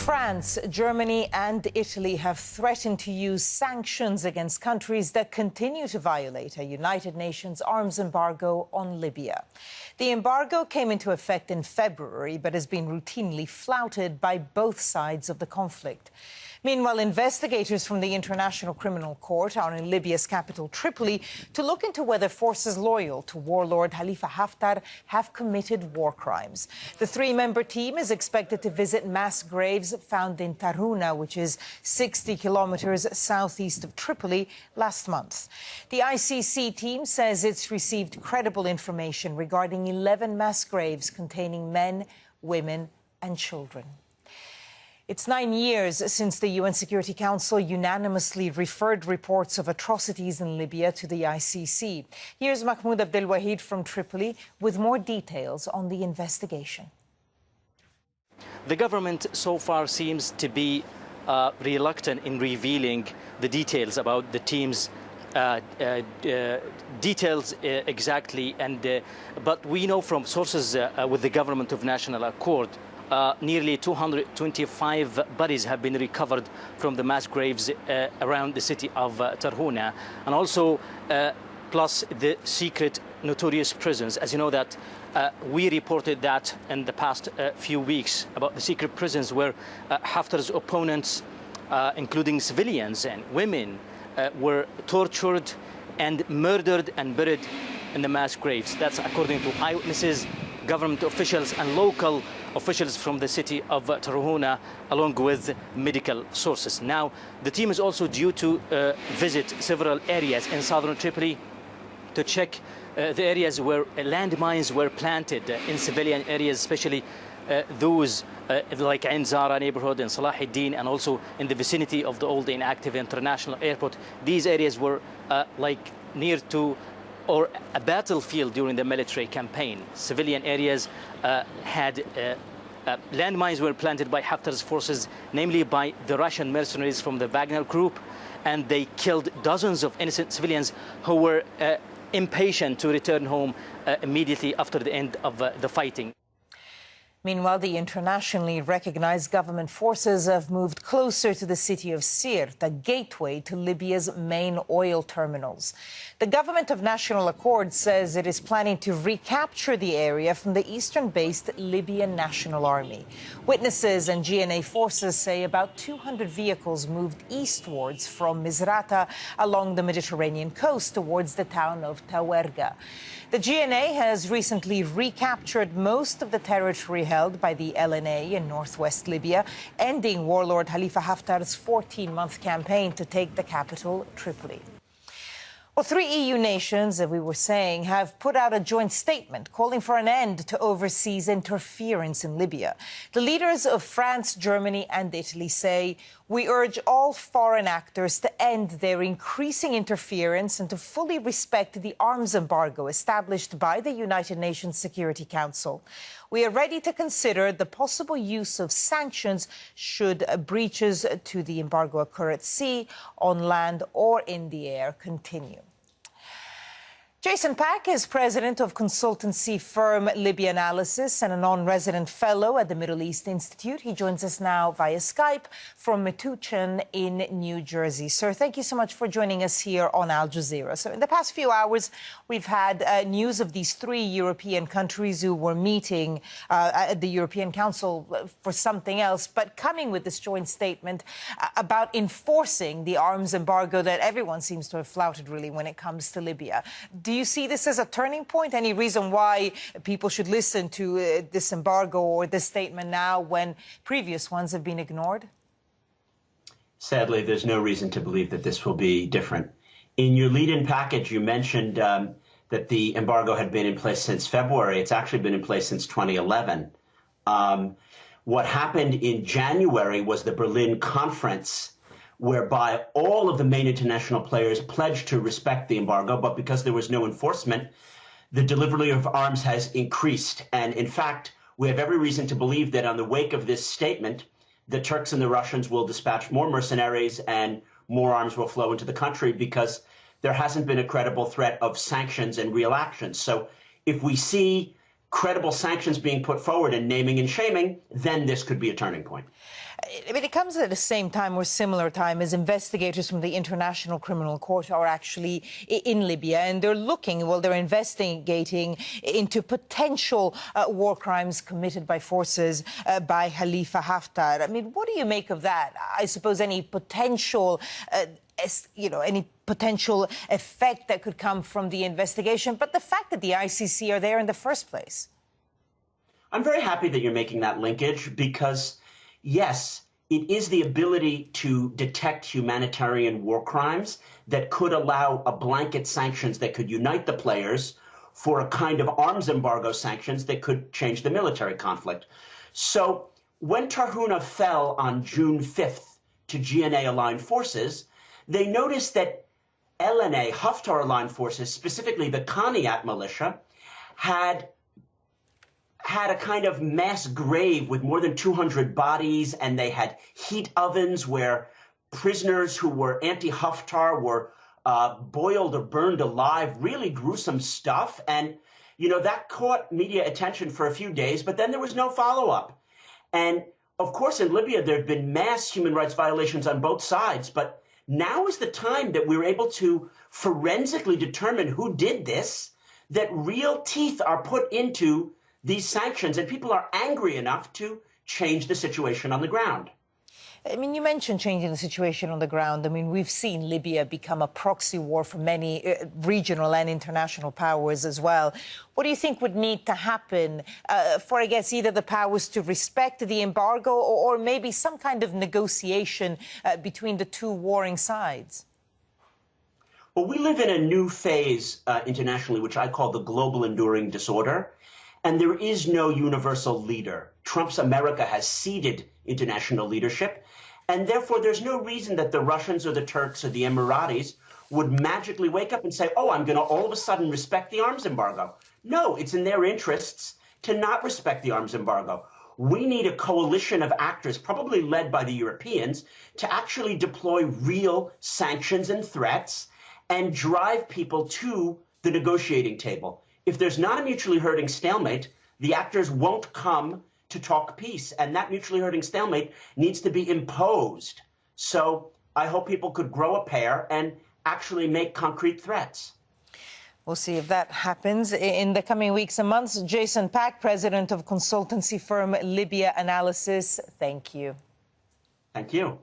France, Germany and Italy have threatened to use sanctions against countries that continue to violate a United Nations arms embargo on Libya. The embargo came into effect in February, but has been routinely flouted by both sides of the conflict. Meanwhile, investigators from the International Criminal Court are in Libya's capital, Tripoli, to look into whether forces loyal to warlord Khalifa Haftar have committed war crimes. The three-member team is expected to visit mass graves found in Tawergha, which is 60 kilometers southeast of Tripoli, last month. The ICC team says it's received credible information regarding 11 mass graves containing men, women and children. It's 9 years since the UN Security Council unanimously referred reports of atrocities in Libya to the ICC. Here's Mahmoud Abdelwahid from Tripoli with more details on the investigation. The government so far seems to be reluctant in revealing the details about the team's details exactly, but we know from sources with the Government of National Accord nearly 225 bodies have been recovered from the mass graves around the city of Tawergha, and also plus the secret notorious prisons. As you know that we reported that in the past few weeks about the secret prisons where Haftar's opponents, including civilians and women, were tortured and murdered and buried in the mass graves. That's according to eyewitnesses, government officials and local officials from the city of Tawergha, along with medical sources. Now, the team is also due to visit several areas in southern Tripoli to check the areas where landmines were planted in civilian areas, especially those like Ain Zara neighborhood in Salahuddin, and also in the vicinity of the old inactive international airport. These areas were like near to or a battlefield during the military campaign. Civilian areas had landmines were planted by Haftar's forces, namely by the Russian mercenaries from the Wagner group, and they killed dozens of innocent civilians who were impatient to return home immediately after the end of the fighting. Meanwhile, the internationally recognized government forces have moved closer to the city of Sirte, a gateway to Libya's main oil terminals. The Government of National Accord says it is planning to recapture the area from the eastern-based Libyan National Army. Witnesses and GNA forces say about 200 vehicles moved eastwards from Misrata along the Mediterranean coast towards the town of Tawergha. The GNA has recently recaptured most of the territory held by the LNA in northwest Libya, ending warlord Khalifa Haftar's 14-month campaign to take the capital, Tripoli. Well, 3 EU nations, as we were saying, have put out a joint statement calling for an end to overseas interference in Libya. The leaders of France, Germany and Italy say, "We urge all foreign actors to end their increasing interference and to fully respect the arms embargo established by the United Nations Security Council. We are ready to consider the possible use of sanctions should breaches to the embargo occur at sea, on land or in the air continue." Jason Pack is president of consultancy firm Libya Analysis and a non-resident fellow at the Middle East Institute. He joins us now via Skype from Metuchen in New Jersey. Sir, thank you so much for joining us here on Al Jazeera. So in the past few hours, we've had news of these 3 European countries who were meeting at the European Council for something else, but coming with this joint statement about enforcing the arms embargo that everyone seems to have flouted, really, when it comes to Libya. Do you see this as a turning point? Any reason why people should listen to this embargo or this statement now when previous ones have been ignored? Sadly, there's no reason to believe that this will be different. In your lead-in package, you mentioned that the embargo had been in place since February. It's actually been in place since 2011. What happened in January was the Berlin conference, whereby all of the main international players pledged to respect the embargo, but because there was no enforcement, the delivery of arms has increased. And in fact, we have every reason to believe that on the wake of this statement, the Turks and the Russians will dispatch more mercenaries and more arms will flow into the country because there hasn't been a credible threat of sanctions and real actions. So if we see credible sanctions being put forward and naming and shaming, then this could be a turning point. I mean, it comes at the same time or similar time as investigators from the International Criminal Court are actually in Libya, and they're investigating into potential war crimes committed by forces by Khalifa Haftar. I mean, what do you make of that? I suppose any potential any potential effect that could come from the investigation, but the fact that the ICC are there in the first place. I'm very happy that you're making that linkage because, yes, it is the ability to detect humanitarian war crimes that could allow a blanket sanctions that could unite the players for a kind of arms embargo sanctions that could change the military conflict. So when Tawergha fell on June 5th to GNA-aligned forces, they noticed that LNA, Haftar-aligned forces, specifically the Khaniyat militia, had a kind of mass grave with more than 200 bodies, and they had heat ovens where prisoners who were anti-Haftar were boiled or burned alive, really gruesome stuff. And, that caught media attention for a few days, but then there was no follow-up. And, of course, in Libya, there have been mass human rights violations on both sides, but now is the time that we're able to forensically determine who did this, that real teeth are put into these sanctions, and people are angry enough to change the situation on the ground. I mean, you mentioned changing the situation on the ground. I mean, we've seen Libya become a proxy war for many regional and international powers as well. What do you think would need to happen for, I guess, either the powers to respect the embargo or maybe some kind of negotiation between the two warring sides? Well, we live in a new phase internationally, which I call the global enduring disorder. And there is no universal leader. Trump's America has ceded international leadership, and therefore there's no reason that the Russians or the Turks or the Emiratis would magically wake up and say, oh, I'm going to all of a sudden respect the arms embargo. No, it's in their interests to not respect the arms embargo. We need a coalition of actors, probably led by the Europeans, to actually deploy real sanctions and threats and drive people to the negotiating table. If there's not a mutually hurting stalemate, the actors won't come to talk peace. And that mutually hurting stalemate needs to be imposed. So I hope people could grow a pair and actually make concrete threats. We'll see if that happens in the coming weeks and months. Jason Pack, president of consultancy firm Libya Analysis, thank you. Thank you.